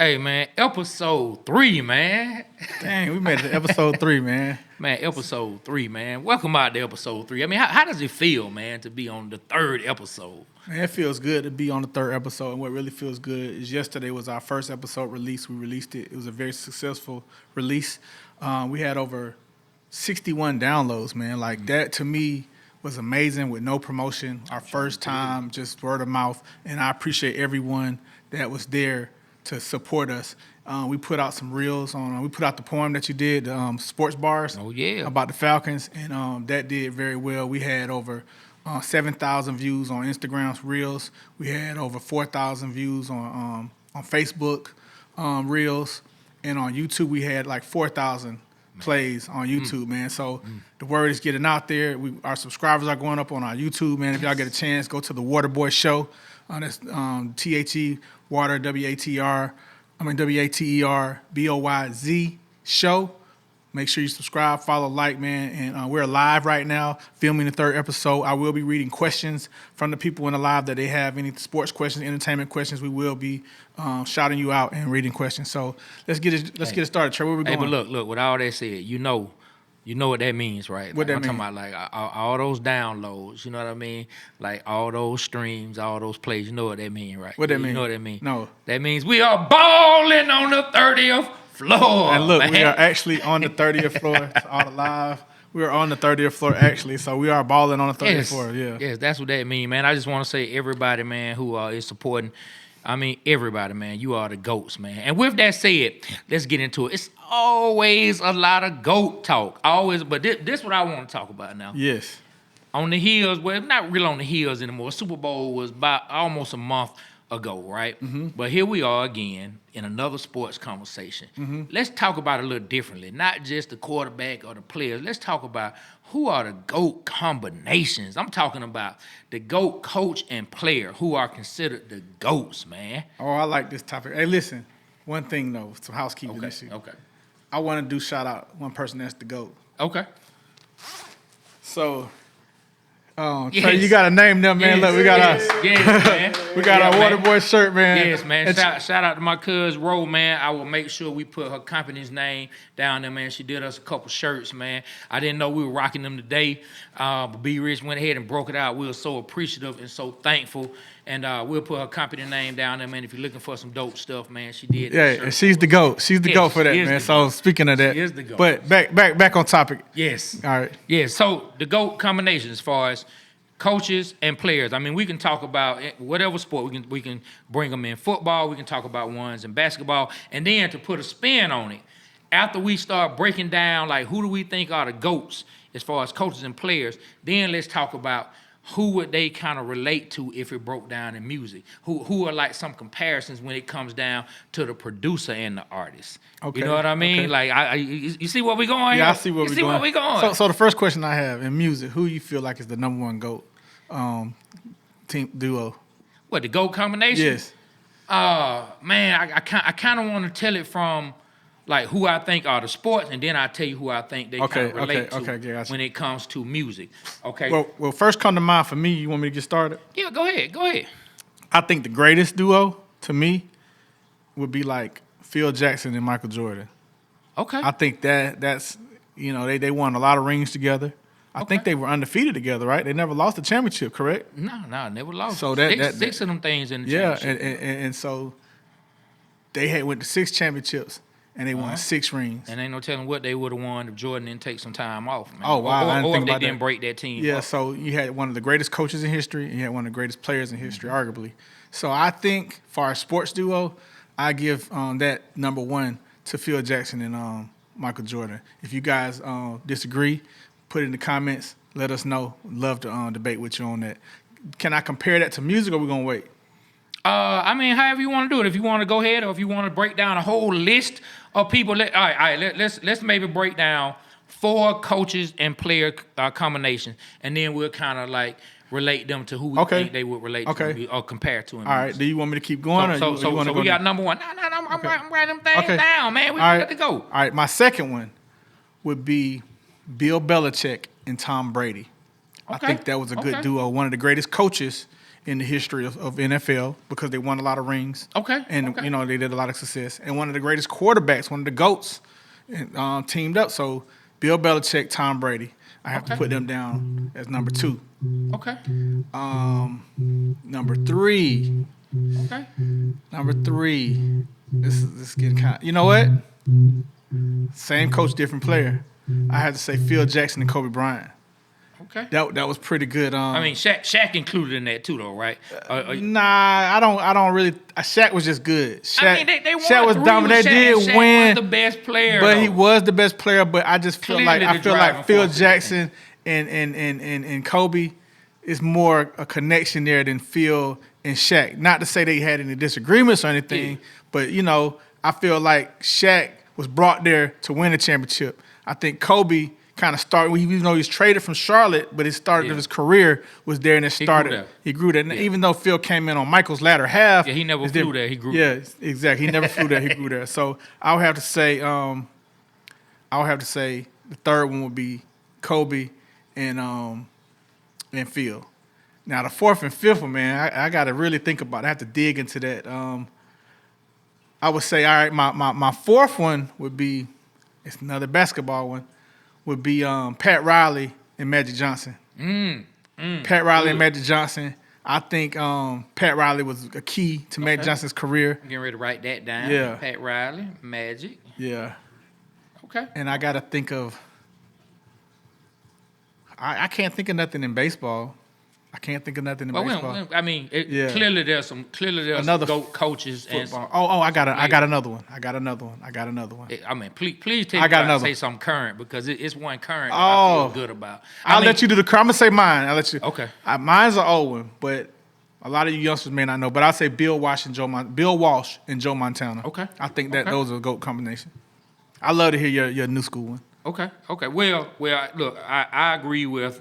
Hey, man, episode 3, man. Dang, we made it to episode 3, man. Man, episode 3, man. Welcome out to episode 3. I mean, how does it feel, man, to be on the 3rd episode? Man, it feels good to be on the 3rd episode. And what really feels good is yesterday was our first episode release. We released it. It was a very successful release. We had over 61 downloads, man. Like, that to me was amazing with no promotion. Our first time, just word of mouth. And I appreciate everyone that was there to support us. We put out some reels on. We put out the poem that you did, sports bars. Oh yeah, about the Falcons, and that did very well. We had over 7,000 views on Instagram's reels. We had over 4,000 views on Facebook reels, and on YouTube we had like 4,000 plays on YouTube, man. So the word is getting out there. Our subscribers are going up on our YouTube, man. If y'all get a chance, go to the Waterboyz Show. That's THE Water WATER Boyz Show. Make sure you subscribe, follow, like, man. And we're live right now, filming the 3rd episode. I will be reading questions from the people in the live that they have any sports questions, entertainment questions. We will be shouting you out and reading questions. So let's get it started. Trey, where we going? Hey, but look. With all that said, you know what that means, right? What like, that I'm mean? talking about, like all those downloads. You know what I mean? Like all those streams, all those plays. You know what that mean, right? What that mean? You know what that mean? No. That means we are balling on the 30th floor. And look, man. we are actually on the 30th floor. It's all live. We are on the 30th floor, actually. So we are balling on the 30th floor, yeah. Yes, that's what that means, man. I just want to say everybody, man, who is supporting, I mean, everybody, man, you are the GOATs, man. And with that said, let's get into it. It's always a lot of GOAT talk. Always, but this is what I want to talk about now. Yes. On the heels, well, not really on the heels anymore. Super Bowl was about almost a month ago, right? Mm-hmm. But here we are again in another sports conversation. Mm-hmm. Let's talk about it a little differently. Not just the quarterback or the players. Let's talk about who are the GOAT combinations. I'm talking about the GOAT coach and player who are considered the GOATs, man. Oh, I like this topic. Hey, listen, one thing, though, some housekeeping issue. Okay. I want to do shout out one person that's the GOAT. Okay. So, Yes. Trey, you got to name them, man. Yes. Look, we got man. We got our man. Waterboyz shirt, man. Yes, man. Shout out to my cuz Ro, man. I will make sure we put her company's name down there, man. She did us a couple shirts, man. I didn't know we were rocking them today, but B Rich went ahead and broke it out. We were so appreciative and so thankful. And we'll put her company name down there, man. If you're looking for some dope stuff, man, she did. Yeah, and she's the GOAT. She's the GOAT for that, man. So speaking of that, she is the GOAT. But back on topic. Yes. All right. Yes. So the GOAT combination as far as coaches and players. I mean, we can talk about whatever sport. We can bring them in football. We can talk about ones in basketball. And then to put a spin on it, after we start breaking down, like, who do we think are the GOATs as far as coaches and players, then let's talk about who would they kind of relate to if it broke down in music? Who are like some comparisons when it comes down to the producer and the artist? Okay. You know what I mean? Okay. Like, you see where we going? Yeah, here? I see where we're going. Where we going? So the first question I have in music, who you feel like is the #1 GOAT team duo? What, the GOAT combination? Yes. Man, I kind of want to tell it from like who I think are the sports, and then I tell you who I think they kind of relate to when it comes to music. Okay. Well, first come to mind for me. You want me to get started? Yeah, go ahead. I think the greatest duo to me would be like Phil Jackson and Michael Jordan. Okay. I think that's they won a lot of rings together. I think they were undefeated together, right? They never lost a championship, correct? No, never lost. So six of them things in the championship. and so they went to 6 championships. And they won 6 rings. And ain't no telling what they would have won if Jordan didn't take some time off, man. Oh, wow. I didn't think if about they didn't that. break that team Yeah, up. so you had one of the greatest coaches in history, and you had one of the greatest players in history, arguably. So I think for our sports duo, I give that #1 to Phil Jackson and Michael Jordan. If you guys disagree, put it in the comments. Let us know. Love to debate with you on that. Can I compare that to music, or are we going to wait? I mean, however you want to do it. If you want to go ahead, or if you want to break down a whole list of people, all right. Let's maybe break down 4 coaches and player combinations, and then we'll kind of like relate them to who we think they would relate to or compare to. All right. Do you want me to keep going? So we got #1. No, I'm writing them things down, man. We got to go. All right. My second one would be Bill Belichick and Tom Brady. I think that was a good duo. One of the greatest coaches in the history of NFL because they won a lot of rings. Okay. And, okay. you know, they did a lot of success. And one of the greatest quarterbacks, one of the GOATs, teamed up. So Bill Belichick, Tom Brady. I have to put them down as number 2. Okay. Number 3. Okay. Number 3. This is getting kind of, you know what? Same coach, different player. I had to say Phil Jackson and Kobe Bryant. Okay. That was pretty good. I mean, Shaq included in that too, though, right? Nah, I don't really. Shaq was just good. Shaq, I mean, they won Shaq was 3 dominant. with They Shaq. did Shaq win, was the best player, but though. he was the best player. But I just feel Clearly like the driving Phil force of Jackson and Kobe is more a connection there than Phil and Shaq. Not to say they had any disagreements or anything, but you know, I feel like Shaq was brought there to win a championship. I think Kobe kind of started, even though he was traded from Charlotte, but his start of his career was there and it started. He grew there. Even though Phil came in on Michael's latter half. Yeah, he never flew there. He grew there. Yeah, exactly. He never flew there. He grew there. So I would have to say, the third one would be Kobe and Phil. Now the fourth and fifth one, man, I got to really think about it. I have to dig into that. I would say, all right, my fourth one would be, it's another basketball one, would be Pat Riley and Magic Johnson. Pat Riley and Magic Johnson. I think Pat Riley was a key to Magic Johnson's career. I'm getting ready to write that down. Yeah. Pat Riley, Magic. Yeah. Okay. And I got to think of, I can't think of nothing in baseball. I can't think of nothing in baseball. I mean, clearly there's some another GOAT coaches football. and I got another one. I got another one. I mean, please take and say something current because it's one current that I feel good about. I'll let you do the current. I'm gonna say mine. I'll let you. Okay. Mine's an old one, but a lot of you youngsters may not know. But I'll say Bill Walsh and Joe Montana. Okay. I think that those are a GOAT combination. I love to hear your new school one. Okay. Well, look, I agree with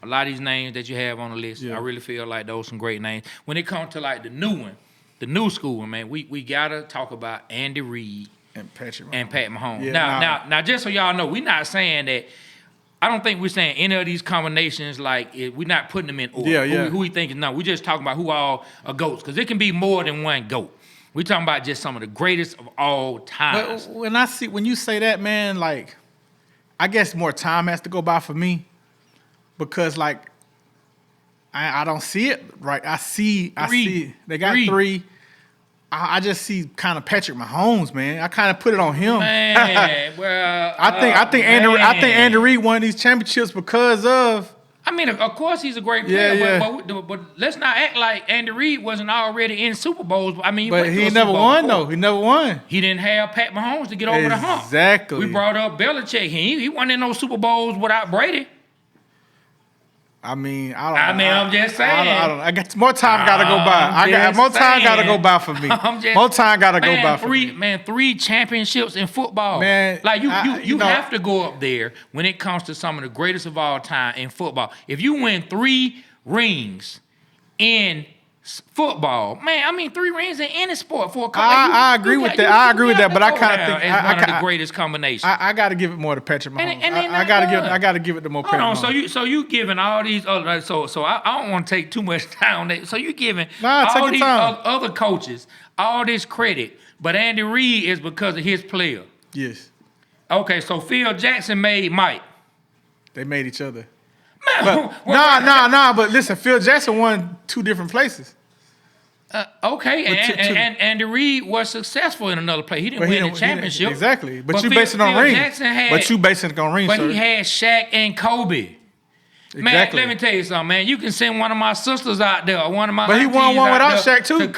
a lot of these names that you have on the list. I really feel like those some great names. When it comes to like the new one, the new school one, man, we gotta talk about Andy Reid and Pat Mahomes. Yeah, now, just so y'all know, we're not saying that. I don't think we're saying any of these combinations like we're not putting them in order. Who we think is no. We're just talking about who all are GOATs because it can be more than one GOAT. We're talking about just some of the greatest of all times. But when you say that, man, like, I guess more time has to go by for me. Because like I don't see it right. I see they got 3. I just see kind of Patrick Mahomes, man. I kind of put it on him. Man, well, I think Andy Reid won these championships because of. I mean, of course he's a great player, but let's not act like Andy Reid wasn't already in Super Bowls. I mean, he never won though. He never won. He didn't have Pat Mahomes to get over the hump. Exactly. We brought up Belichick. He wasn't in those Super Bowls without Brady. I mean, I'm just saying. I got more time. Got to go by. More time. Got to go by for me. More time. Got to go by for me. 3 championships in football. Man, like you have to go up there when it comes to some of the greatest of all time in football. If you win 3 rings in football, man, I mean 3 rings in any sport for a couple. I agree with that. I agree with that, but I kind of think it's one of the greatest combinations. I got to give it more to Patrick Mahomes. I got to give it to more. Hold on, so you giving all these other so I don't want to take too much time on that. So you giving all these other coaches all this credit, but Andy Reid is because of his player. Yes. Okay, so Phil Jackson made Mike. They made each other. But listen, Phil Jackson won 2 different places. Okay, and Andy Reid was successful in another place. He didn't win the championship. Exactly, but you basing it on rings. But you basing it on rings. But he had Shaq and Kobe. Exactly. Man, let me tell you something, man. You can send one of my sisters out there, or one of my But he won one without Shaq too. To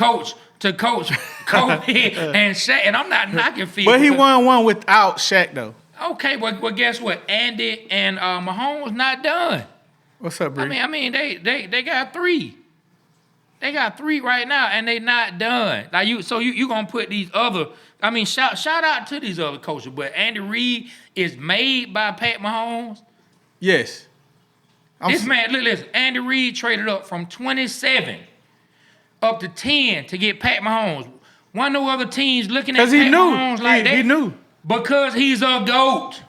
coach Kobe and Shaq, and I'm not knocking Phil. But he won one without Shaq though. Okay, well guess what? Andy and Mahomes not done. What's up, Bree? I mean, they got 3. They got 3 right now, and they not done. Like you gonna put these other? I mean, shout out to these other coaches, but Andy Reid is made by Pat Mahomes. Yes. Listen, Andy Reid traded up from 27 up to 10 to get Pat Mahomes. One no other teams looking at Pat Mahomes like that. He knew because he's a GOAT.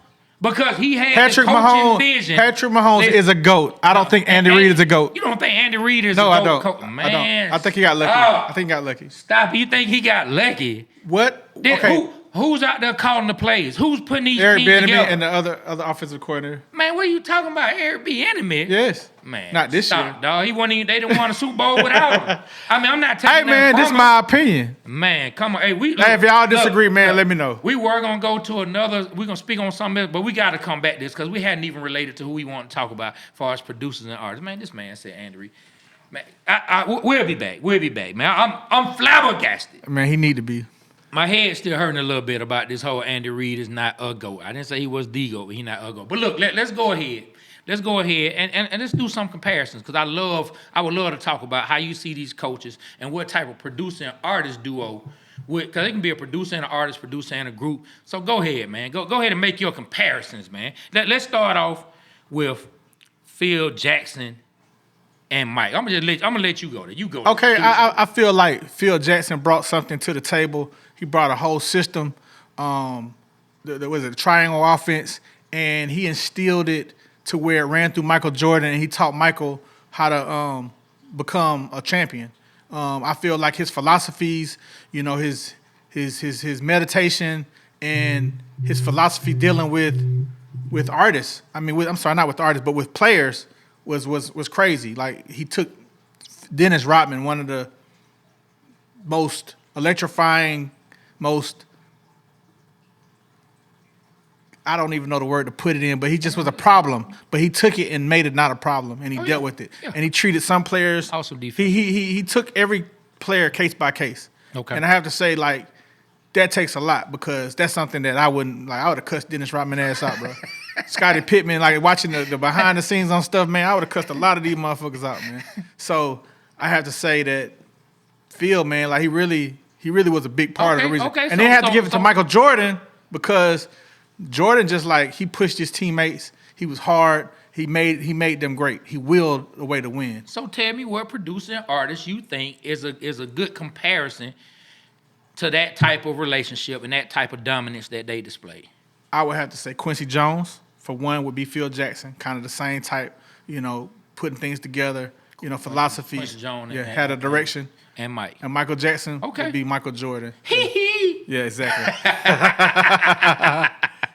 Because he had Patrick the coaching Mahomes. vision. Patrick Mahomes is a GOAT. I don't think Andy Reid is a GOAT. You don't think Andy Reid is No, a I GOAT? don't. Man, I think he got lucky. Oh, I think he got lucky. stop. You think he got lucky? What? Then Okay. Who's out there calling the plays? Who's putting these Eric teams Bieniemy together? and the other offensive coordinator. Man, what are you talking about? Eric Bieniemy? Yes. Man, Not this stop, year. dog. They didn't win a Super Bowl without him. I mean, I'm not taking Hey man, this is my opinion. Man, come on. Hey, Hey, if y'all disagree, man, let me know. We were gonna go to another. We're gonna speak on something else, but we got to come back to this because we hadn't even related to who we want to talk about as far as producers and artists. Man, this man said Andy Reid. Man, we'll be back. We'll be back, man. I'm flabbergasted. Man, he need to be. My head's still hurting a little bit about this whole Andy Reid is not a GOAT. I didn't say he was the GOAT, but he's not a GOAT. But look, let's go ahead. Let's go ahead and let's do some comparisons because I would love to talk about how you see these coaches and what type of producer and artist duo because it can be a producer and an artist, producer and a group. So go ahead, man. Go ahead and make your comparisons, man. Let's start off with Phil Jackson and Mike. I'm gonna let you go there. You go. Okay, I feel like Phil Jackson brought something to the table. He brought a whole system. The triangle offense, and he instilled it to where it ran through Michael Jordan, and he taught Michael how to become a champion. I feel like his philosophies, his meditation and his philosophy dealing with artists. I mean, not with artists, but with players was crazy. Like he took Dennis Rodman, one of the most electrifying, I don't even know the word to put it in, but he just was a problem. But he took it and made it not a problem, and he dealt with it. Yeah. And he treated some players. Awesome defense. He took every player case by case. Okay. And I have to say, like, that takes a lot because that's something that I wouldn't like. I would have cussed Dennis Rodman ass out, bro. Scottie Pippen, like watching the behind the scenes on stuff, man. I would have cussed a lot of these motherfuckers out, man. So I have to say that Phil, man, like he really was a big part of the reason. And they had to give it to Michael Jordan because Jordan just like he pushed his teammates. He was hard. He made them great. He willed a way to win. So tell me what producer and artist you think is a good comparison to that type of relationship and that type of dominance that they display. I would have to say Quincy Jones, for one, would be Phil Jackson, kind of the same type, putting things together, philosophy. Quincy Jones had a direction. And Mike. And Michael Jackson would be Michael Jordan. Yeah, exactly.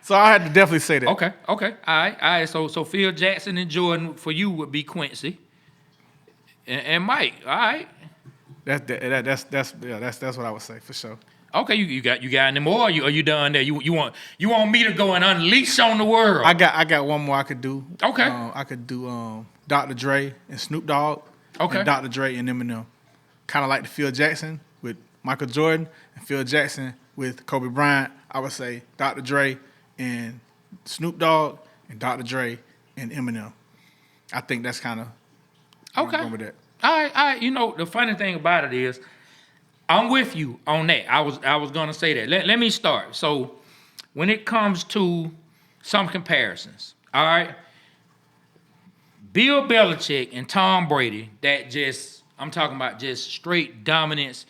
So I had to definitely say that. Okay. All right. So Phil Jackson and Jordan for you would be Quincy. And Mike. All right. That's what I would say for sure. Okay, you got any more? Or are you done there? You want me to go and unleash on the world? I got one more I could do. Okay. I could do Dr. Dre and Snoop Dogg. Okay. And Dr. Dre and Eminem. Kind of like the Phil Jackson with Michael Jordan and Phil Jackson with Kobe Bryant. I would say Dr. Dre and Snoop Dogg and Dr. Dre and Eminem. I think that's kind of okay. With that. All right. The funny thing about it is, I'm with you on that. I was gonna say that. Let me start. So, when it comes to some comparisons, all right, Bill Belichick and Tom Brady, I'm talking about just straight dominance.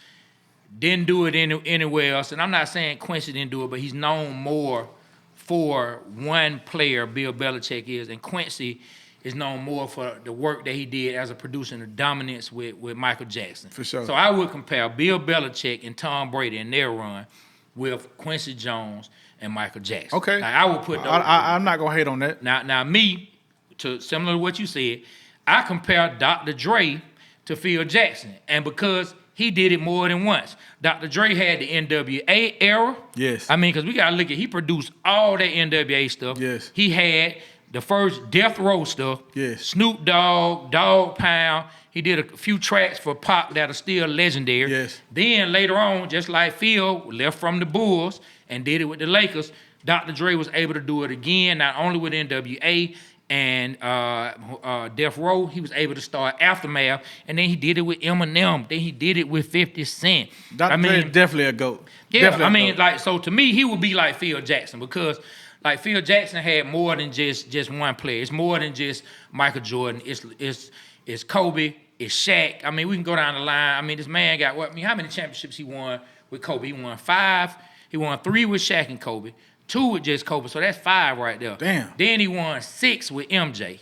Didn't do it anywhere else, and I'm not saying Quincy didn't do it, but he's known more for one player. Bill Belichick is, and Quincy is known more for the work that he did as a producer and the dominance with Michael Jackson. For sure. So I would compare Bill Belichick and Tom Brady in their run with Quincy Jones and Michael Jackson. Okay. Now, I would put those. I'm not gonna hate on that. Now me, similar to what you said, I compare Dr. Dre to Phil Jackson, and because he did it more than once. Dr. Dre had the NWA era. Yes. I mean, because we got to look at, he produced all that NWA stuff. Yes. He had the first Death Row stuff. Yes. Snoop Dogg, Dogg Pound. He did a few tracks for Pop that are still legendary. Yes. Then later on, just like Phil left from the Bulls and did it with the Lakers, Dr. Dre was able to do it again, not only with NWA and Death Row, he was able to start Aftermath, and then he did it with Eminem. Then he did it with 50 Cent. Dr. Dre is definitely a GOAT. Yeah, so to me, he would be like Phil Jackson because like Phil Jackson had more than just one player. It's more than just Michael Jordan. It's Kobe. It's Shaq. I mean, we can go down the line. I mean, this man got how many championships he won with Kobe? He won 5. He won 3 with Shaq and Kobe. 2 with just Kobe. So that's 5 right there. Damn. Then he won 6 with MJ.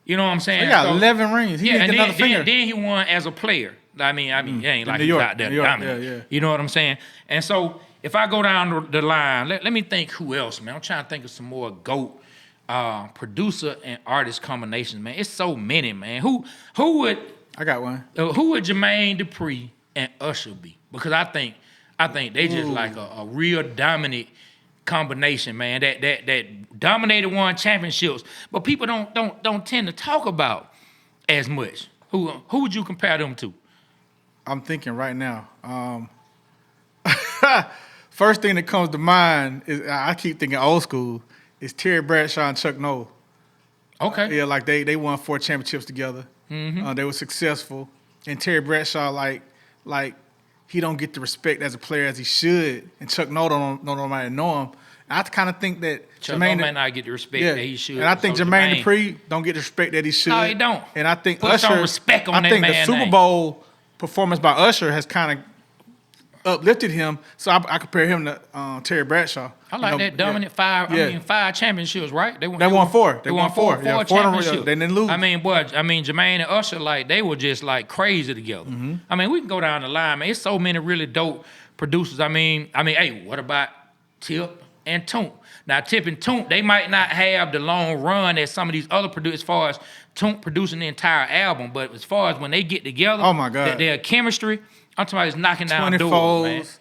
You know what I'm saying? He got 11 rings. He didn't get another finger. Then he won as a player. I mean, he ain't like New he's York. out there New York. dominant. Yeah. You know what I'm saying? And so if I go down the line, let me think who else, man. I'm trying to think of some more GOAT producer and artist combinations, man. It's so many, man. Who would I got one. Who would Jermaine Dupri and Usher be? Because I think they just like a real dominant combination, man. That dominated won championships, but people don't tend to talk about as much. Who would you compare them to? I'm thinking right now. First thing that comes to mind is I keep thinking old school. Is Terry Bradshaw and Chuck Noll. Okay. Yeah, like they won 4 championships together. Mm-hmm. They were successful, and Terry Bradshaw like he don't get the respect as a player as he should, and Chuck Noll don't nobody know him. I kind of think that Chuck Noll might not get the respect that he should. And I think Jermaine Dupri don't get the respect that he should. No, he don't. And I think Put Usher. some respect on I that think the man's Super name. Bowl performance by Usher has kind of uplifted him. So I compare him to Terry Bradshaw. I like that dominant 5. Yeah. I mean 5 championships, right? They won 4. They won 4 Yeah, 4 in a row. championships. They didn't lose. I mean, Jermaine and Usher, like they were just like crazy together. Mm-hmm. I mean, we can go down the line, man. It's so many really dope producers. I mean, hey, what about Tip and Toomp? Now, Tip and Toomp, they might not have the long run that some of these other producers, as far as Toomp producing the entire album, but as far as when they get together, oh my God, their chemistry, I'm talking about is knocking down 20 doors, folds,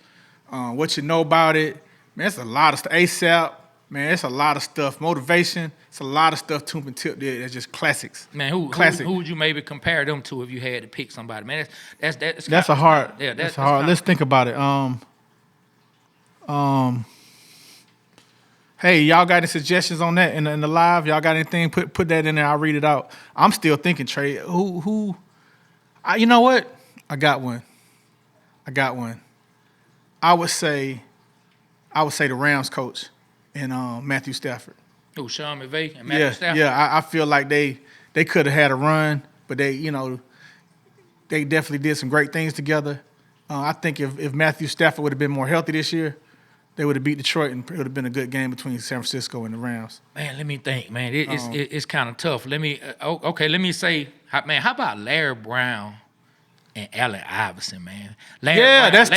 man. What you know about it, man. It's a lot of stuff. ASAP, man. It's a lot of stuff. Motivation. It's a lot of stuff. Toomp and Tip did. That's just classics. Man, who would you maybe compare them to if you had to pick somebody? Man, that's a hard. Yeah, that's hard. Let's think about it. Hey, y'all got any suggestions on that in the live? Y'all got anything? Put that in there. I'll read it out. I'm still thinking, Trey. Who? You know what? I got one. I would say the Rams coach and Matthew Stafford. Oh, Sean McVay and Matthew Stafford. Yeah. I feel like they could have had a run, but they definitely did some great things together. I think if Matthew Stafford would have been more healthy this year, they would have beat Detroit, and it would have been a good game between San Francisco and the Rams. Man, let me think, man. It's kind of tough. Let me say, man, how about Larry Brown and Allen Iverson, man? Larry Brown, that's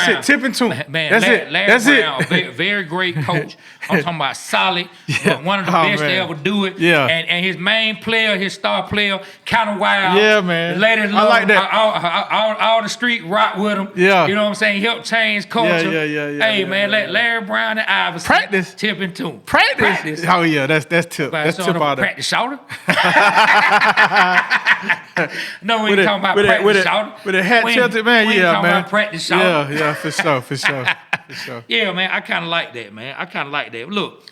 it. Tip and Toomp. Man, that's Larry Brown, very, very great coach. I'm talking about solid. Yeah. One of the best to ever do it. Yeah. And his main player, his star player, kind of wild. Yeah, man. The ladies I love like him. that. All the street rock with him. Yeah. You know what I'm saying? He helped change culture. Yeah. Hey, man, let Larry Brown and Iverson practice. Tip and Toomp. Practice. Oh yeah, that's Tip. That's Tip out there. Practice shoulder. No, we ain't talking about practice shoulder. With a hat tilted, man. We ain't Yeah, talking man. about practice shoulder. Yeah, for sure. Yeah, man, I kind of like that, man. I kind of like that. Look,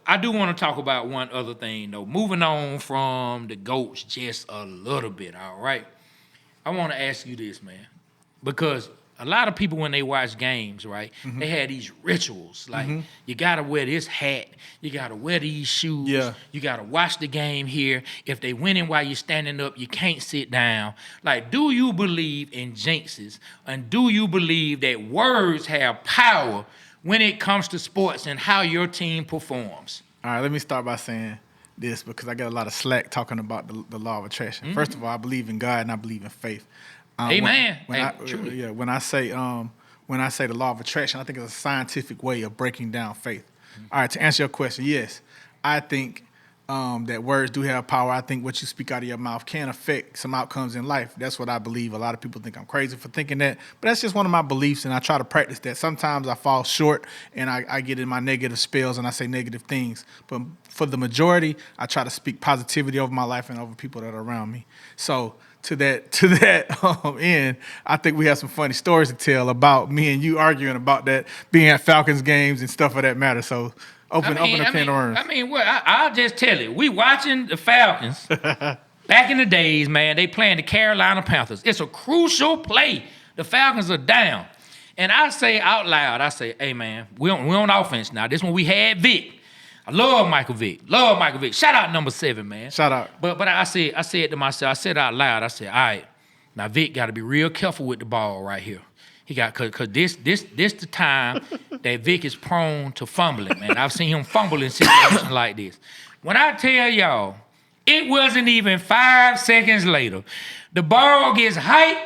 I do want to talk about one other thing, though. Moving on from the GOATs just a little bit, all right? I want to ask you this, man, because a lot of people, when they watch games, right, they have these rituals. Like, you got to wear this hat. You got to wear these shoes. Yeah. You got to watch the game here. If they winning while you're standing up, you can't sit down. Like, do you believe in jinxes? And do you believe that words have power when it comes to sports and how your team performs? All right, let me start by saying this because I got a lot of slack talking about the law of attraction. First of all, I believe in God and I believe in faith. Amen. When I say the law of attraction, I think it's a scientific way of breaking down faith. All right, to answer your question, yes, I think that words do have power. I think what you speak out of your mouth can affect some outcomes in life. That's what I believe. A lot of people think I'm crazy for thinking that, but that's just one of my beliefs, and I try to practice that. Sometimes I fall short, and I get in my negative spells, and I say negative things. But for the majority, I try to speak positivity over my life and over people that are around me. So to that end, I think we have some funny stories to tell about me and you arguing about that, being at Falcons games and stuff of that matter. So open the can of worms. I mean, I'll just tell you, we watching the Falcons back in the days, man. They playing the Carolina Panthers. It's a crucial play. The Falcons are down, and I say out loud, hey man, we on offense now. This one we had Vic. I love Michael Vick. Shout out number 7, man. Shout out. But I said to myself, I said out loud, I said, all right, now Vick got to be real careful with the ball right here. He got cause this the time that Vic is prone to fumbling, man. I've seen him fumble in situations like this. When I tell y'all, it wasn't even 5 seconds later. The ball gets hyped,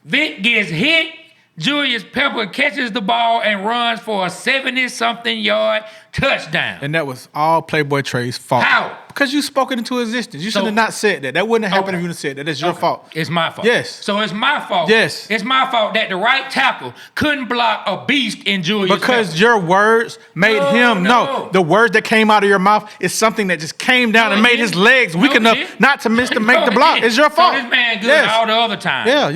Vic gets hit, Julius Pepper catches the ball and runs for a 70-something yard touchdown. And that was all Playboy Trey's fault. How? Because you spoke it into existence. You should have not said that. That wouldn't have happened if you would have said that. That's your fault. It's my fault. Yes. So it's my fault. Yes. It's my fault that the right tackle couldn't block a beast in Julius Because Pepper. your words made him. No, the words that came out of your mouth is something that just came down and made his legs weak enough not to miss to make the block. It's your fault. So this man good all the other time. Yeah.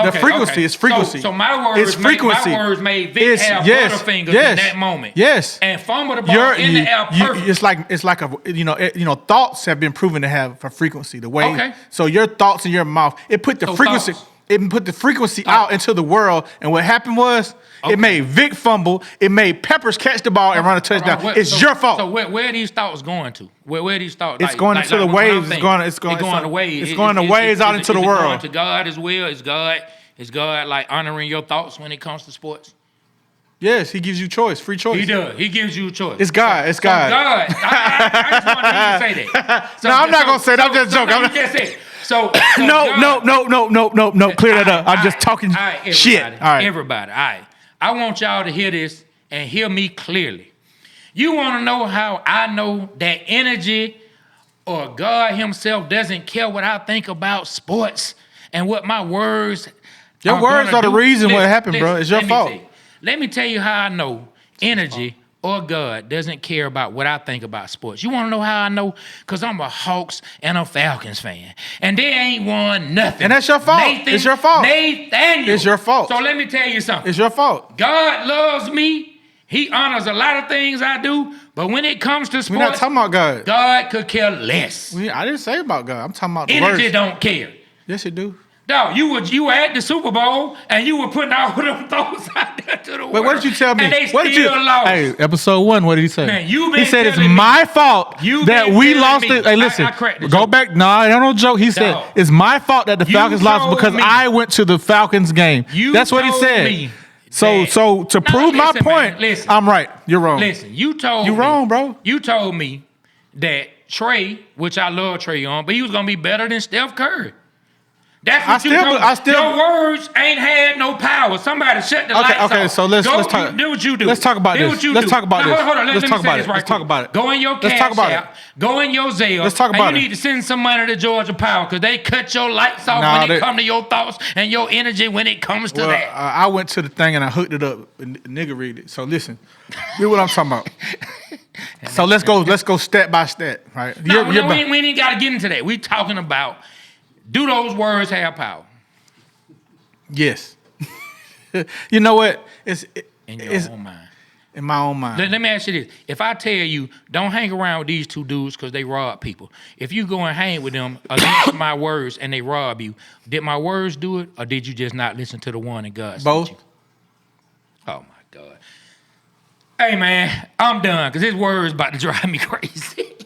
The frequency is frequency. So my words, my words made Vic have butterfingers in that moment. Yes. And fumble the ball in the air perfect. It's like a thoughts have been proven to have a frequency. The way. Okay. So your thoughts in your mouth, it put the frequency. Thoughts. It put the frequency out into the world, and what happened was it made Vic fumble. It made Peppers catch the ball and run a touchdown. It's your fault. So where are these thoughts going to? Where are these thoughts? It's going into the waves. It's going the waves. It's going the waves out into the world. Going to God as well. Is God like honoring your thoughts when it comes to sports? Yes, he gives you choice, free choice. He does. He gives you a choice. It's God. It's God. God. I just want you to say that. No, I'm not gonna say that. I'm just joking. You just said. So no. Clear that up. I'm just talking shit. All right, everybody. All right. I want y'all to hear this and hear me clearly. You want to know how I know that energy or God Himself doesn't care what I think about sports and what my words. Your words are the reason what happened, bro. It's your fault. Let me tell you how I know energy or God doesn't care about what I think about sports. You want to know how I know? Because I'm a Hawks and a Falcons fan. And they ain't won nothing. And that's your fault. It's your fault. Nathaniel. It's your fault. So let me tell you something. It's your fault. God loves me. He honors a lot of things I do. But when it comes to sports, we're not talking about God. God could care less. I didn't say about God. I'm talking about the energy words. Don't care. Yes, it do. Dog, you were at the Super Bowl and you were putting all of them thoughts out there to the world. Wait, what did you tell me? And they still lost. Hey, episode 1, what did he say? Man, you been he said it's telling my fault that we lost it. Hey, listen, I go back. No, I don't know joke. He said it's my fault that the Falcons lost because I went to the Falcons game. That's what he said. So to prove my point, I'm right. You're wrong. Listen, you're wrong, bro. You told me that Trey, which I love Trey on, but he was gonna be better than Steph Curry. That's what you told me. Your words ain't had no power. Somebody shut the lights off. Okay, so let's talk. Do what you do. Let's talk about this. Let's talk about this. Hold on. Let's talk about it. Let's talk about it. Go in your Cash App. Go in your Zelle. Let's talk about it. You need to send some money to Georgia Power because they cut your lights off when it comes to your thoughts and your energy when it comes to that. I went to the thing and I hooked it up and nigga read it. So listen, hear what I'm talking about. So let's go step by step, right? We ain't got to get into that. We talking about, do those words have power? Yes. You know what? In your own mind. In my own mind. Let me ask you this. If I tell you, don't hang around with these two dudes because they rob people. If you go and hang with them against my words and they rob you, did my words do it or did you just not listen to the one that God both? Sent you? Oh, my God. Hey, man, I'm done because his words about to drive me crazy.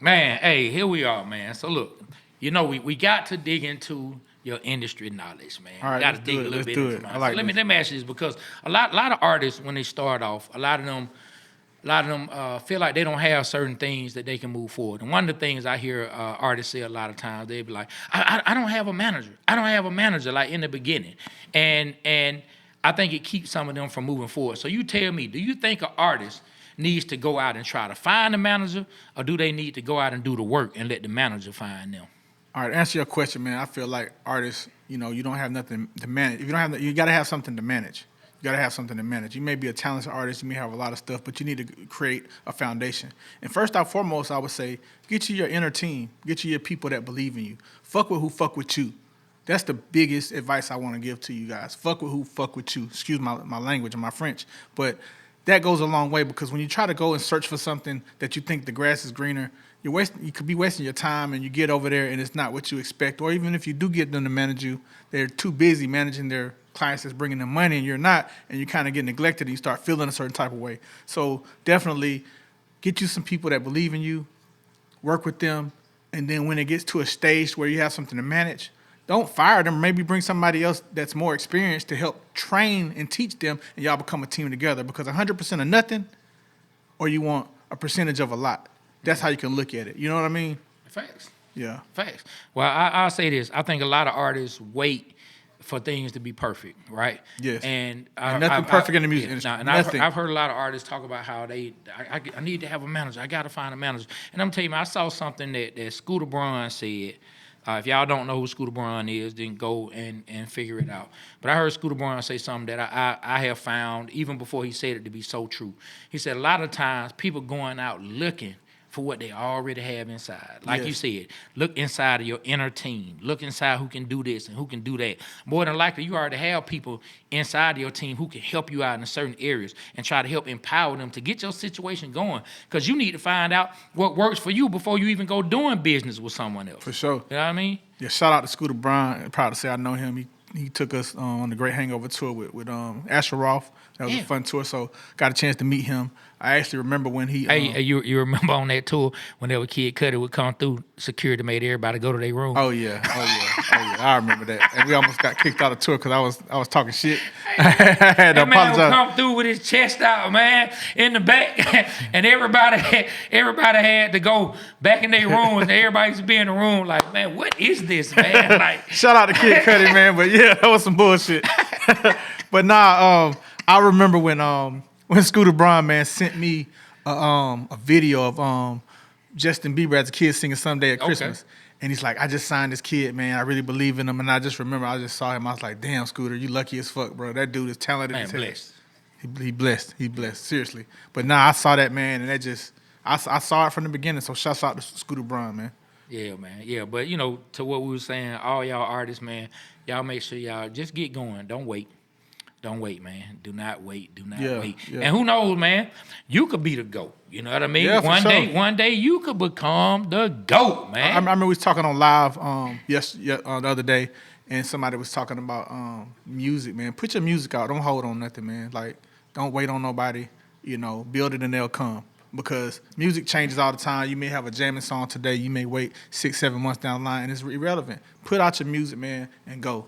Man, hey, here we are, man. So, look, we got to dig into your industry knowledge, man. All right, got to dig a little bit into it. I like let me ask you this because a lot of artists when they start off, a lot of them feel like they don't have certain things that they can move forward. And one of the things I hear artists say a lot of times, they be like, I don't have a manager. I don't have a manager like in the beginning, and I think it keeps some of them from moving forward. So you tell me, do you think an artist needs to go out and try to find a manager, or do they need to go out and do the work and let the manager find them? All right, to answer your question, man, I feel like artists, you don't have nothing to manage. If you don't have, you got to have something to manage. You got to have something to manage. You may be a talented artist, you may have a lot of stuff, but you need to create a foundation. And first and foremost, I would say, get you your inner team. Get you your people that believe in you. Fuck with who fuck with you. That's the biggest advice I want to give to you guys. Fuck with who fuck with you. Excuse my language and my French, but that goes a long way because when you try to go and search for something that you think the grass is greener, you could be wasting your time and you get over there and it's not what you expect. Or even if you do get them to manage you, they're too busy managing their clients that's bringing them money and you're not, and you kind of get neglected and you start feeling a certain type of way. So definitely get you some people that believe in you, work with them, and then when it gets to a stage where you have something to manage, don't fire them. Maybe bring somebody else that's more experienced to help train and teach them, and y'all become a team together. Because 100% of nothing, or you want a percentage of a lot. That's how you can look at it. You know what I mean? Facts. Yeah. Facts. Well, I'll say this. I think a lot of artists wait for things to be perfect, right? Yes. And nothing perfect in the music industry. And Nothing. I've heard a lot of artists talk about how I need to have a manager. I got to find a manager. And I'm telling you, I saw something that Scooter Braun said. If y'all don't know who Scooter Braun is, then go and figure it out. But I heard Scooter Braun say something that I have found, even before he said it, to be so true. He said a lot of times people going out looking for what they already have inside. Like you said, look inside of your inner team. Look inside who can do this and who can do that. More than likely, you already have people inside of your team who can help you out in certain areas and try to help empower them to get your situation going. Because you need to find out what works for you before you even go doing business with someone else. For sure. You know what I mean? Yeah, shout out to Scooter Braun. Proud to say I know him. He took us on the Great Hangover tour with Asher Roth. That was a fun tour, so got a chance to meet him. I actually remember when he... Hey, you remember on that tour when that Kid Cudi would come through, security made everybody go to their room? Oh, yeah. I remember that. And we almost got kicked out of the tour because I was talking shit. I had to that man apologize. would come through with his chest out, man, in the back, and everybody had to go back in their rooms, and everybody used to be in the room like, man, what is this, man? Like, shout out to Kid Cudi, man, but yeah, that was some bullshit. But I remember when Scooter Braun, man, sent me a video of Justin Bieber as a kid singing "Someday" at Christmas. And he's like, I just signed this kid, man. I really believe in him. And I just remember, I just saw him. I was like, damn, Scooter, you lucky as fuck, bro. That dude is talented. man, blessed. He blessed. He blessed, seriously. But I saw that, man, and that just, I saw it from the beginning. So shouts out to Scooter Braun, man. Yeah, man. Yeah, but, to what we were saying, all y'all artists, man, y'all make sure y'all just get going. Don't wait. Don't wait, man. Do not wait. Do not wait. Yeah. And who knows, man? You could be the GOAT. You know what I mean? Yeah, One day you could become the GOAT, man. I remember we was talking on live the other day, and somebody was talking about music, man. Put your music out. Don't hold on nothing, man. Like, don't wait on nobody. Build it and they'll come. Because music changes all the time. You may have a jamming song today. You may wait 6-7 months down the line, and it's irrelevant. Put out your music, man, and go.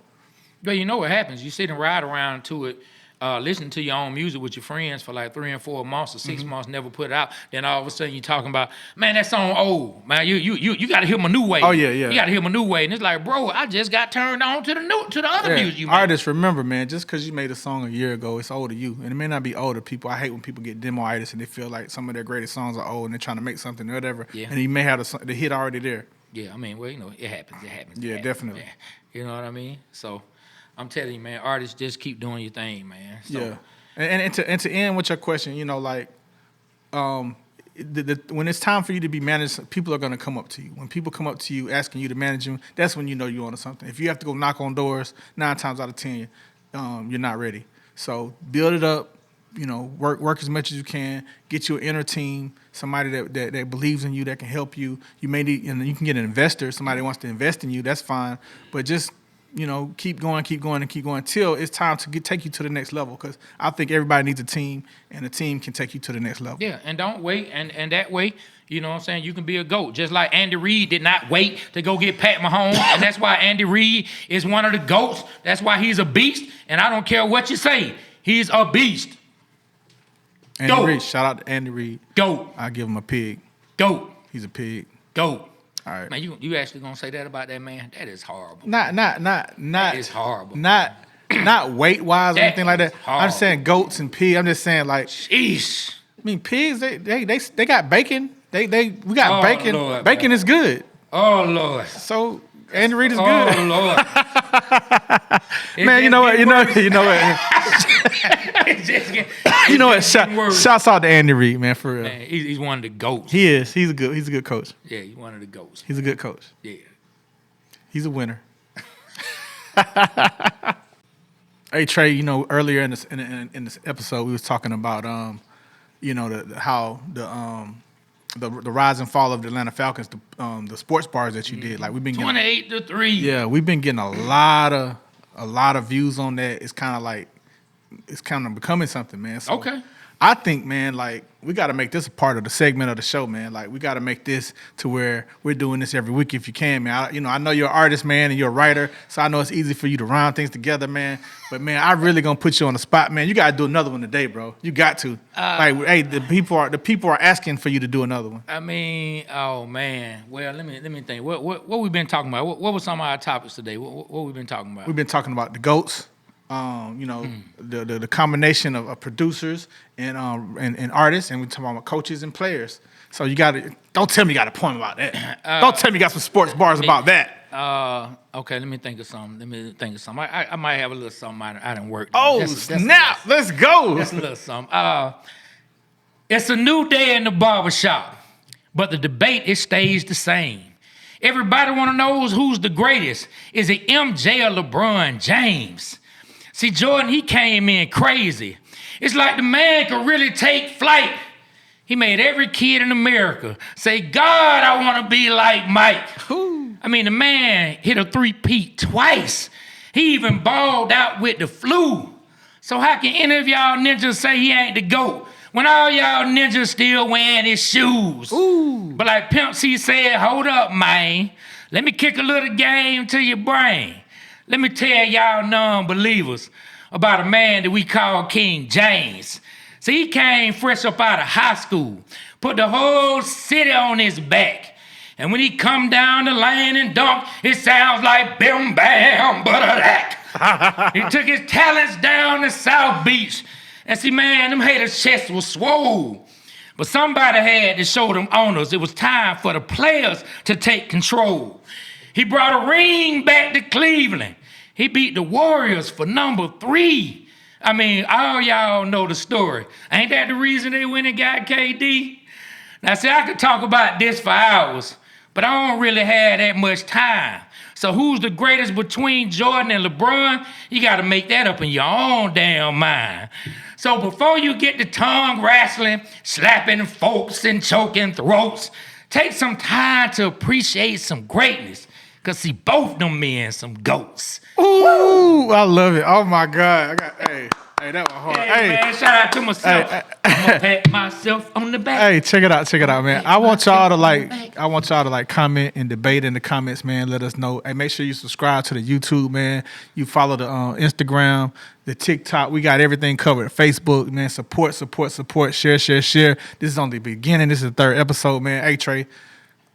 But you know what happens? You sit and ride around to it, listen to your own music with your friends for like 3 and 4 months or 6 months, never put it out. Then all of a sudden you're talking about, man, that song old. Man, you got to hear my new way. Oh, yeah. You got to hear my new way. And it's like, bro, I just got turned on to the other music you made. Artists, remember, man, just because you made a song a year ago, it's old to you. And it may not be old to people. I hate when people get demo-itis and they feel like some of their greatest songs are old and they're trying to make something or whatever. Yeah. And you may have the hit already there. Yeah, I mean, well, it happens. Yeah, definitely. Yeah. You know what I mean? So I'm telling you, man, artists, just keep doing your thing, man. So, yeah. And to end with your question, when it's time for you to be managed, people are going to come up to you. When people come up to you asking you to manage them, that's when you know you're onto something. If you have to go knock on doors, 9 times out of 10, you're not ready. So build it up, work as much as you can, get you an inner team, somebody that believes in you, that can help you. You may need, and you can get an investor, somebody that wants to invest in you, that's fine. But just keep going till it's time to take you to the next level. Because I think everybody needs a team, and a team can take you to the next level. Yeah, and don't wait. And that way, you know what I'm saying, you can be a GOAT. Just like Andy Reid did not wait to go get Pat Mahomes. And that's why Andy Reid is one of the GOATs. That's why he's a beast. And I don't care what you say. He's a beast. Andy Reid. Shout out to Andy Reid. GOAT. I give him a pig. GOAT. He's a pig. GOAT. All right. Man, you actually gonna say that about that man? That is horrible. That is horrible. Not weight wise or anything like that. Horrible. I'm just saying goats and pigs. I'm just saying like. Sheesh. I mean pigs. They got bacon. We got bacon. Lord, bacon is good. Oh Lord. So Andy Reid is good. Oh Lord. Man, you know what? Shouts out to Andy Reid, man, for real. Man, he's one of the GOATs. He is. He's a good coach. Yeah, he's one of the GOATs. He's a good coach. Yeah. He's a winner. Hey Trey, earlier in this episode we was talking about the rise and fall of the Atlanta Falcons, the sports bars that you did. Like we've been 28-3. Yeah, we've been getting a lot of views on that. It's kind of becoming something, man. So okay. I think, man, like we got to make this a part of the segment of the show, man. Like we got to make this to where we're doing this every week if you can, man. I know you're an artist, man, and you're a writer, so I know it's easy for you to round things together, man. But man, I really gonna put you on the spot, man. You got to do another one today, bro. You got to. Hey, the people are asking for you to do another one. I mean, oh man. Well, let me think. What we been talking about? What were some of our topics today? What we been talking about? We've been talking about the GOATs. The combination of producers and artists, and we're talking about coaches and players. So you got to don't tell me you got a point about that. Don't tell me you got some sports bars about that. Okay, let me think of something. I might have a little something I done worked. Oh, snap! Let's go. That's a little something. It's a new day in the barbershop, but the debate it stays the same. Everybody want to know who's the greatest. Is it MJ or LeBron James? See, Jordan, he came in crazy. It's like the man could really take flight. He made every kid in America say, God, I want to be like Mike. Ooh. I mean, the man hit a three-peat twice. He even balled out with the flu. So how can any of y'all ninjas say he ain't the GOAT when all y'all ninjas still wearing his shoes? Ooh. But like Pimp C said, hold up, man. Let me kick a little game to your brain. Let me tell y'all non-believers about a man that we call King James. See, he came fresh up out of high school, put the whole city on his back. And when he come down the lane and dunk, it sounds like bim bam butter. He took his talents down to South Beach. And see, man, them haters' chests was swole. But somebody had to show them owners it was time for the players to take control. He brought a ring back to Cleveland. He beat the Warriors for number 3. I mean, all y'all know the story. Ain't that the reason they went and got KD? Now, see, I could talk about this for hours, but I don't really have that much time. So who's the greatest between Jordan and LeBron? You got to make that up in your own damn mind. So before you get to tongue wrestling, slapping folks and choking throats, take some time to appreciate some greatness. Because see, both them men some GOATs. Ooh, I love it. Oh, my God. Hey, that was hard. Hey, man, shout out to myself. I'm going to pat myself on the back. Hey, check it out, man. I want y'all to comment and debate in the comments, man. Let us know. Hey, make sure you subscribe to the YouTube, man. You follow the Instagram, the TikTok. We got everything covered. Facebook, man. Support. Share. This is only the beginning. This is the 3rd episode, man. Hey, Trey.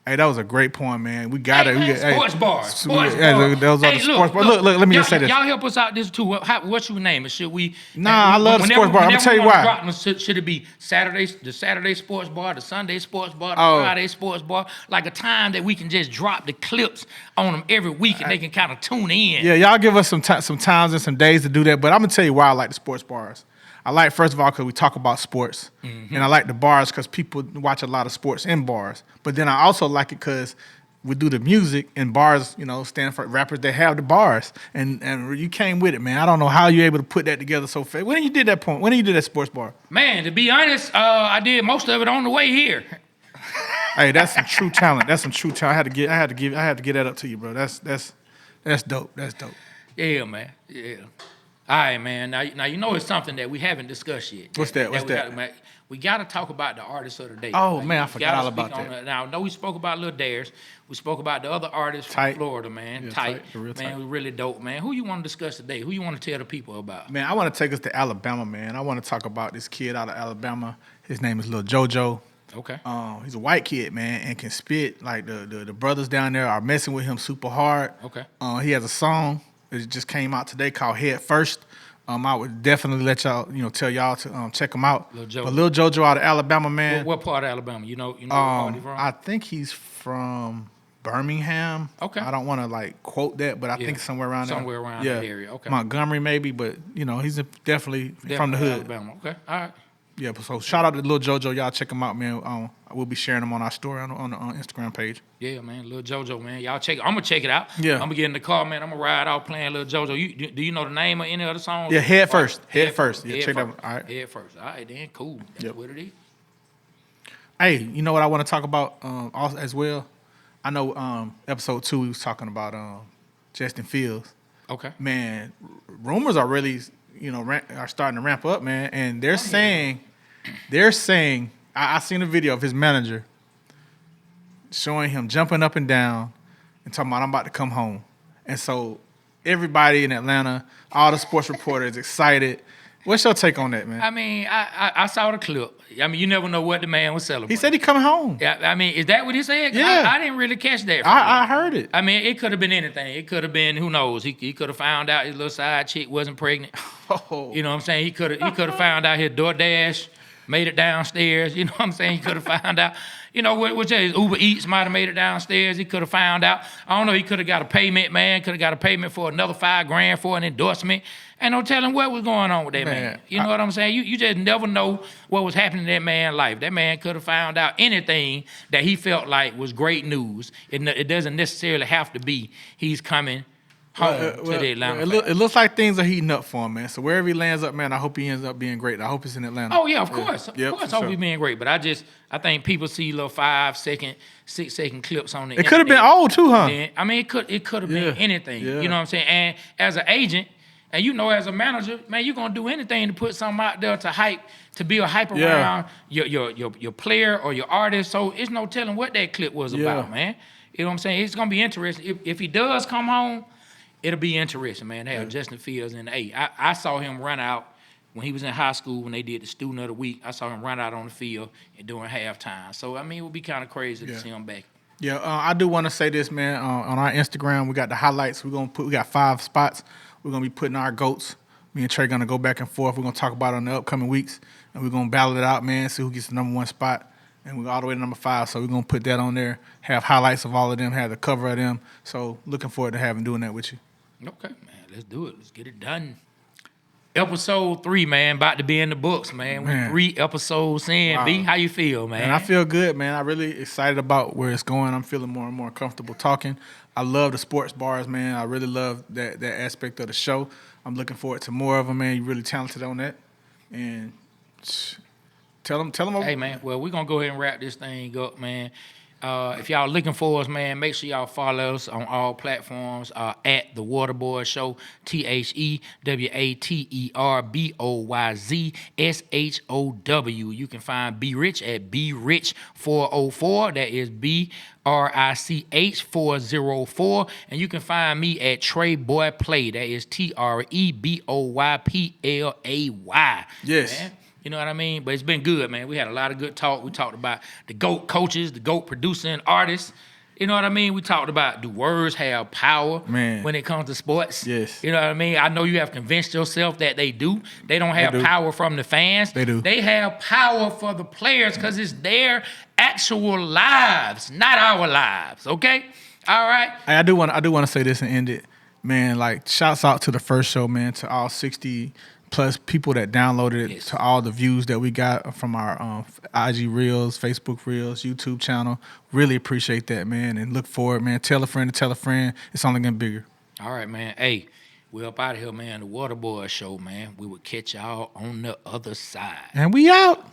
Hey, that was a great point, man. We got it. Sports bars. Those are the sports bars. Look, let me just say this. Y'all help us out this too. What should we name it? Should we? I love the sports bar. I'm going to tell you why. Should it be the Saturday sports bar, the Sunday sports bar, the Friday sports bar? Like a time that we can just drop the clips on them every week and they can kind of tune in. Yeah, y'all give us some times and some days to do that. But I'm going to tell you why I like the sports bars. I like, first of all, because we talk about sports. Mm-hmm. And I like the bars because people watch a lot of sports in bars. But then I also like it because we do the music and bars, stand for rappers that have the bars. And you came with it, man. I don't know how you're able to put that together so fast. When did you do that sports bar? Man, to be honest, I did most of it on the way here. Hey, that's some true talent. I had to get that up to you, bro. That's dope. That's dope. Yeah, man. Yeah. All right, man. Now you know it's something that we haven't discussed yet. What's that? We got to talk about the artist of the day. Oh, man, I forgot all about that. Now, I know we spoke about Lil Dares. We spoke about the other artists from Florida, man. Yeah, tight. Real tight. Man, we really dope, man. Who you want to discuss today? Who you want to tell the people about? Man, I want to take us to Alabama, man. I want to talk about this kid out of Alabama. His name is Lil JoJo. Okay. He's a white kid, man, and can spit. Like, the brothers down there are messing with him super hard. Okay. He has a song that just came out today called Head First. I would definitely let y'all, tell y'all to check him out. Lil JoJo out of Alabama, man. What part of Alabama? You know what part he's from? I think he's from Birmingham. Okay. I don't want to quote that, but I think somewhere around there. Somewhere around that area. Okay. Montgomery maybe, but he's definitely from the hood. Alabama. Okay. All right. Yeah, so shout out to Lil JoJo. Y'all check him out, man. We'll be sharing him on our story on the Instagram page. Yeah, man. Lil JoJo, man. Y'all check it. I'm going to check it out. Yeah. I'm going to get in the car, man. I'm going to ride out playing Lil JoJo. Do you know the name of any of the songs? Yeah, Head First. Head First. Yeah, check that out. All right. Head First. All right, then. Cool. That's what it is. Hey, you know what I want to talk about also as well? I know episode 2 we was talking about Justin Fields. Okay. Man, rumors are really, are starting to ramp up, man. And they're saying They're saying, I seen a video of his manager showing him jumping up and down and talking about, I'm about to come home. And so everybody in Atlanta, all the sports reporters excited. What's your take on that, man? I mean, I saw the clip. I mean, you never know what the man was celebrating. He said he coming home. Yeah, I mean, is that what he said? Yeah. I didn't really catch that. I heard it. I mean, it could have been anything. It could have been, who knows? He could have found out his little side chick wasn't pregnant. Oh. You know what I'm saying? He could have found out his DoorDash made it downstairs. You know what I'm saying? He could have found out. You know, which is Uber Eats might have made it downstairs. He could have found out. I don't know. He could have got a payment, man. Could have got a payment for another $5,000 for an endorsement. Ain't no telling what was going on with that man. You know what I'm saying? You just never know what was happening in that man's life. That man could have found out anything that he felt like was great news. It doesn't necessarily have to be he's coming home to the Atlanta. It looks like things are heating up for him, man. So wherever he lands up, man, I hope he ends up being great. I hope it's in Atlanta. Oh yeah, of course. Of Yep, course, for I hope sure. he's being great. But I think people see little 5-second, 6-second clips on the It could have been old too, huh? then, I mean, it could have been anything. Yeah. You know what I'm saying? And as an agent, and you know, as a manager, man, you're gonna do anything to put something out there to build hype around your player or your artist. So it's no telling what that clip was about, man. You know what I'm saying? It's gonna be interesting. If he does come home, it'll be interesting, man. They have Justin Fields in the A. I saw him run out when he was in high school when they did the Student of the Week. I saw him run out on the field and during halftime. So I mean, it would be kind of crazy to see him back. Yeah, I do want to say this, man. On our Instagram, we got the highlights. We got 5 spots. We're gonna be putting our GOATs. Me and Trey gonna go back and forth. We're gonna talk about it in the upcoming weeks, and we're gonna battle it out, man. See who gets the number 1 spot, and we're all the way to number 5. So we're gonna put that on there. Have highlights of all of them. Have the cover of them. So looking forward to doing that with you. Okay, man. Let's do it. Let's get it done. Episode 3, man, about to be in the books, man. We're 3 episodes in. Wow. B, how you feel, man? And I feel good, man. I'm really excited about where it's going. I'm feeling more and more comfortable talking. I love the sports bars, man. I really love that aspect of the show. I'm looking forward to more of them, man. You're really talented on that. And tell them. Hey, man, well, we're going to go ahead and wrap this thing up, man. If y'all looking for us, man, make sure y'all follow us on all platforms at The Waterboyz Show, TheWaterboyzShow. You can find B Rich at BRich404. That is BRICH 404. And you can find me at Treyboy Play. That is TREBOYPLAY. Yes. Man. You know what I mean? But it's been good, man. We had a lot of good talk. We talked about the GOAT coaches, the GOAT producing artists. You know what I mean? We talked about, do words have power when it comes to sports? Yes. You know what I mean? I know you have convinced yourself that they do. They don't have power from the fans. They do. They have power for the players because it's their actual lives, not our lives. Okay? All right? I do want to say this and end it. Man, like, shouts out to the first show, man, to all 60 plus people that downloaded it, to all the views that we got from our IG Reels, Facebook Reels, YouTube channel. Really appreciate that, man, and look forward, man. Tell a friend to tell a friend. It's only getting bigger. All right, man. Hey, we up out of here, man. The Waterboyz Show, man. We will catch y'all on the other side. And we out.